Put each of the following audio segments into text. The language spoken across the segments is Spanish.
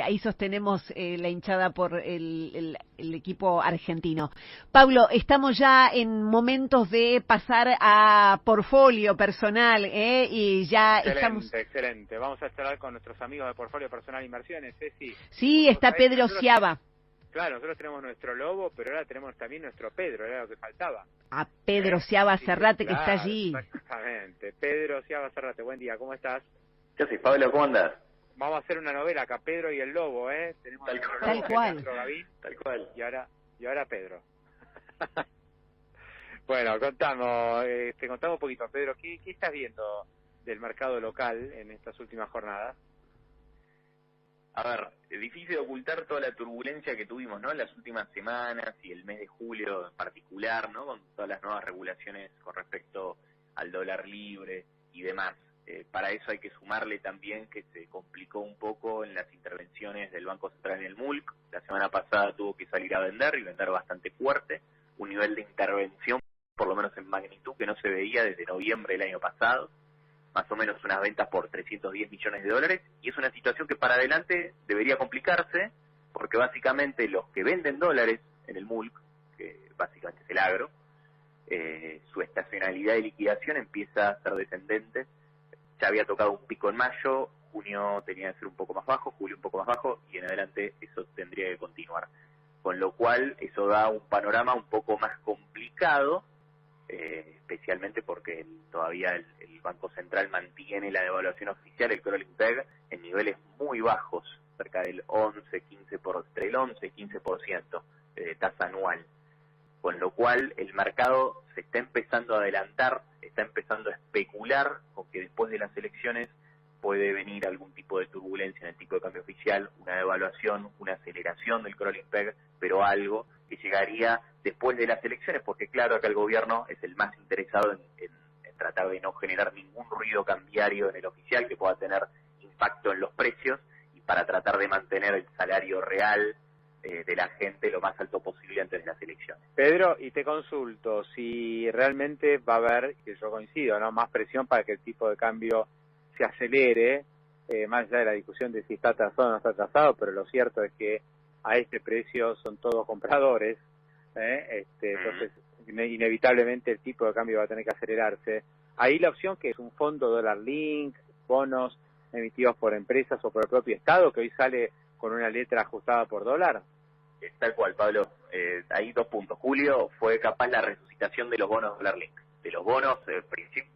ahí sostenemos la hinchada por el equipo argentino. Pablo, estamos ya en momentos de pasar a portfolio personal, y ya estamos... Excelente. Vamos a charlar con nuestros amigos de Portfolio Personal Inversiones, Ceci. Sí, está Pedro Sciaba. Claro, nosotros tenemos nuestro Lobo, pero ahora tenemos también nuestro Pedro, era lo que faltaba. A Pedro Sciaba Serrate, que está allí. Exactamente. Pedro Sciaba Serrate, buen día, ¿cómo estás? ¿Qué haces, Pablo? ¿Cómo andás? Vamos a hacer una novela acá, Pedro y el Lobo, ¿eh? Tenemos Tal cual. Tal cual. Y ahora Pedro. Bueno, contamos un poquito, Pedro, ¿qué estás viendo del mercado local en estas últimas jornadas? A ver, es difícil ocultar toda la turbulencia que tuvimos, ¿no? En las últimas semanas y el mes de julio en particular, ¿no? Con todas las nuevas regulaciones con respecto al dólar libre y demás. Para eso hay que sumarle también que se complicó un poco en las intervenciones del Banco Central en el MULC. La semana pasada tuvo que salir a vender y vender bastante fuerte. Un nivel de intervención, por lo menos en magnitud, que no se veía desde noviembre del año pasado. Más o menos unas ventas por 310 millones de dólares. Y es una situación que para adelante debería complicarse, porque básicamente los que venden dólares en el MULC, que básicamente es el agro, su estacionalidad de liquidación empieza a ser descendente. Ya había tocado un pico en mayo, junio tenía que ser un poco más bajo, julio un poco más bajo, y en adelante eso tendría que continuar. Con lo cual, eso da un panorama un poco más complicado, especialmente porque todavía el Banco Central mantiene la devaluación oficial, el crawling peg, en niveles muy bajos, cerca del 11, 15%, entre el 11 y 15% de tasa anual. Con lo cual el mercado se está empezando a adelantar, está empezando a especular con que después de las elecciones puede venir algún tipo de turbulencia en el tipo de cambio oficial, una devaluación, una aceleración del crawling peg, pero algo que llegaría después de las elecciones, porque claro, acá el gobierno es el más interesado en tratar de no generar ningún ruido cambiario en el oficial que pueda tener impacto en los precios, y para tratar de mantener el salario real de la gente lo más alto posible antes de las elecciones. Pedro, y te consulto, si realmente va a haber, que yo coincido, ¿no?, más presión para que el tipo de cambio se acelere, más allá de la discusión de si está atrasado o no está atrasado, pero lo cierto es que a este precio son todos compradores, entonces inevitablemente el tipo de cambio va a tener que acelerarse. Ahí la opción que es un fondo dólar link, bonos emitidos por empresas o por el propio Estado, que hoy sale con una letra ajustada por dólar. Tal cual, Pablo. Hay 2 puntos. Julio fue capaz la resucitación de los bonos dólar link. De los bonos,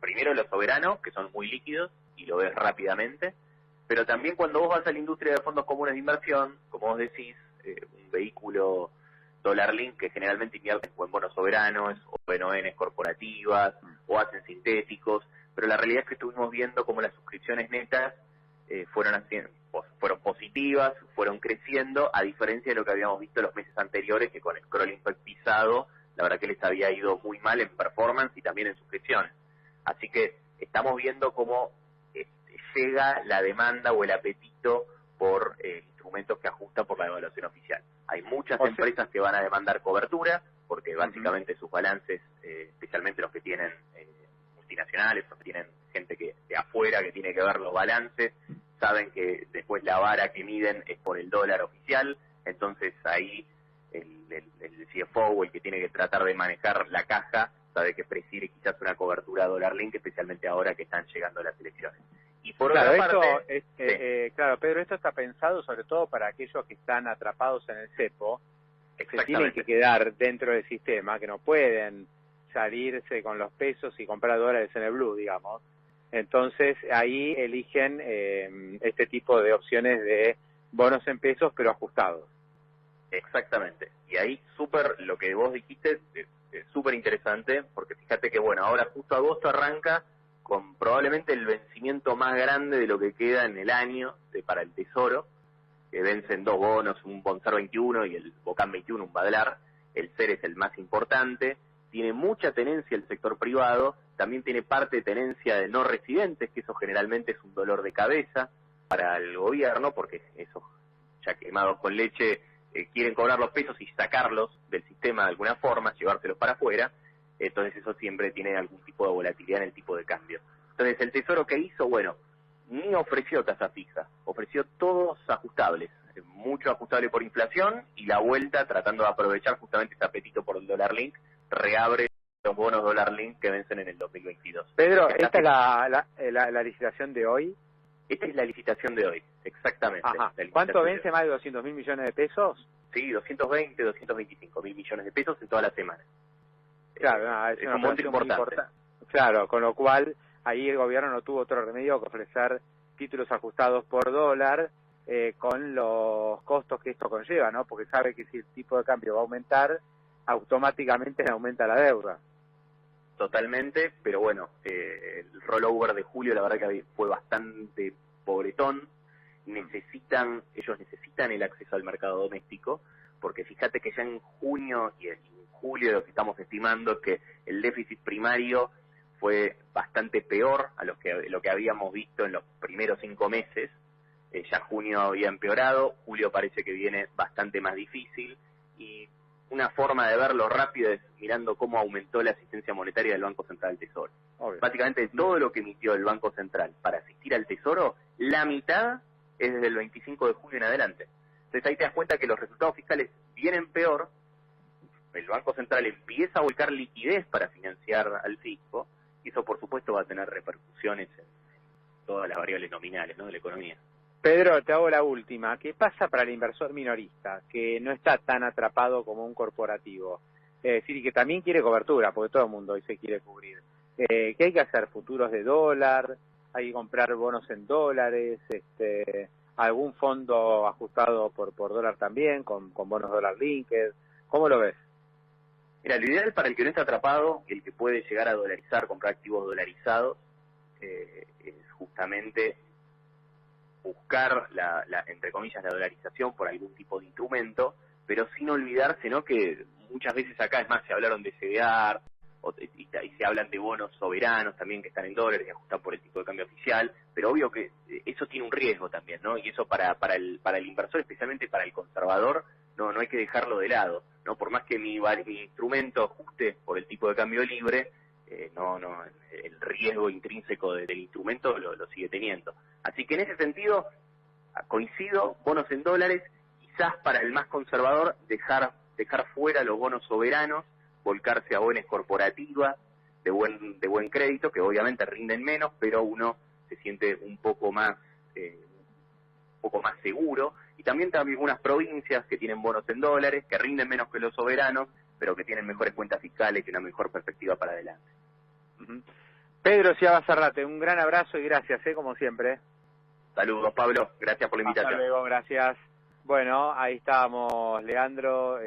primero los soberanos, que son muy líquidos y lo ves rápidamente, pero también cuando vos vas a la industria de fondos comunes de inversión, como vos decís, un vehículo dólar link que generalmente invierten en bonos soberanos o en ONs corporativas o hacen sintéticos, pero la realidad es que estuvimos viendo como las suscripciones netas fueron positivas, fueron creciendo, a diferencia de lo que habíamos visto los meses anteriores, que con el crawling peg pisado, la verdad que les había ido muy mal en performance y también en suscripciones. Así que estamos viendo cómo llega la demanda o el apetito por instrumentos que ajustan por la evaluación oficial. Hay muchas empresas que van a demandar cobertura, porque básicamente sus balances, especialmente los que tienen multinacionales, o que tienen gente que de afuera que tiene que ver los balances, saben que después la vara que miden es por el dólar oficial, entonces ahí el CFO o el que tiene que tratar de manejar la caja sabe que prefiere quizás una cobertura dólar link, especialmente ahora que están llegando las elecciones. Y por otra parte... Claro, Pedro, esto está pensado sobre todo para aquellos que están atrapados en el cepo, que tienen que quedar dentro del sistema, que no pueden salirse con los pesos y comprar dólares en el blue, digamos. Entonces ahí eligen este tipo de opciones de bonos en pesos pero ajustados. Exactamente. Y ahí lo que vos dijiste es súper interesante, porque fíjate que bueno, ahora justo agosto arranca con probablemente el vencimiento más grande de lo que queda en el año para el Tesoro, que vencen 2 bonos, un Bonsar 21 y el Bocan 21, un Badlar. El SER es el más importante, tiene mucha tenencia el sector privado, también tiene parte de tenencia de no residentes, que eso generalmente es un dolor de cabeza para el gobierno, porque esos ya quemados con leche quieren cobrar los pesos y sacarlos del sistema de alguna forma, llevárselos para afuera, entonces eso siempre tiene algún tipo de volatilidad en el tipo de cambio. Entonces el Tesoro, ¿qué hizo? Bueno, ni ofreció tasa fija, ofreció todos ajustables, mucho ajustable por inflación, y la vuelta tratando de aprovechar justamente ese apetito por el dólar link, reabre los bonos dólar link que vencen en el 2022. Pedro, ¿esta es la licitación de hoy? Esta es la licitación de hoy, exactamente. Ajá. ¿Cuánto vence? ¿Más de 200.000 millones de pesos? Sí, 220, 225.000 millones de pesos en toda la semana. Claro, no, es un monto importante. Claro, con lo cual ahí el gobierno no tuvo otro remedio que ofrecer títulos ajustados por dólar con los costos que esto conlleva, ¿no? Porque sabe que si el tipo de cambio va a aumentar, automáticamente aumenta la deuda. Totalmente, pero bueno, el rollover de julio la verdad que fue bastante pobretón. Ellos necesitan el acceso al mercado doméstico, porque fíjate que ya en junio y en julio lo que estamos estimando es que el déficit primario fue bastante peor a lo que habíamos visto en los primeros 5 meses. Ya junio había empeorado, julio parece que viene bastante más difícil, y una forma de verlo rápido es mirando cómo aumentó la asistencia monetaria del Banco Central del Tesoro. Obvio. Básicamente todo lo que emitió el Banco Central para asistir al Tesoro, la mitad es desde el 25 de junio en adelante. Entonces ahí te das cuenta que los resultados fiscales vienen peor, el Banco Central empieza a volcar liquidez para financiar al fisco, y eso por supuesto va a tener repercusiones en todas las variables nominales, ¿no?, de la economía. Pedro, te hago la última. ¿Qué pasa para el inversor minorista, que no está tan atrapado como un corporativo? Es decir, y que también quiere cobertura, porque todo el mundo hoy se quiere cubrir. ¿Qué hay que hacer? ¿Futuros de dólar? ¿Hay que comprar bonos en dólares? ¿Algún fondo ajustado por dólar también, con bonos dólar linked? ¿Cómo lo ves? Mira, lo ideal para el que no está atrapado, el que puede llegar a dolarizar, comprar activos dolarizados, es justamente buscar entre comillas, la dolarización por algún tipo de instrumento, pero sin olvidarse, ¿no?, que muchas veces acá, es más, se hablaron de CDR, y se hablan de bonos soberanos también que están en dólares y ajustan por el tipo de cambio oficial, pero obvio que eso tiene un riesgo también, ¿no? Y eso para el inversor, especialmente para el conservador, no hay que dejarlo de lado, ¿no? Por más que mi instrumento ajuste por el tipo de cambio libre, el riesgo intrínseco del instrumento lo sigue teniendo. Así que en ese sentido, coincido, bonos en dólares, quizás para el más conservador dejar fuera los bonos soberanos, volcarse a bonos corporativas de buen crédito, que obviamente rinden menos, pero uno se siente un poco más seguro. Y también algunas provincias que tienen bonos en dólares, que rinden menos que los soberanos, pero que tienen mejores cuentas fiscales y una mejor perspectiva para adelante. Pedro Ciaba Zarrate, un gran abrazo y gracias, como siempre. Saludos, Pablo, gracias por la invitación. Hasta luego, gracias. Bueno, ahí estábamos, Leandro.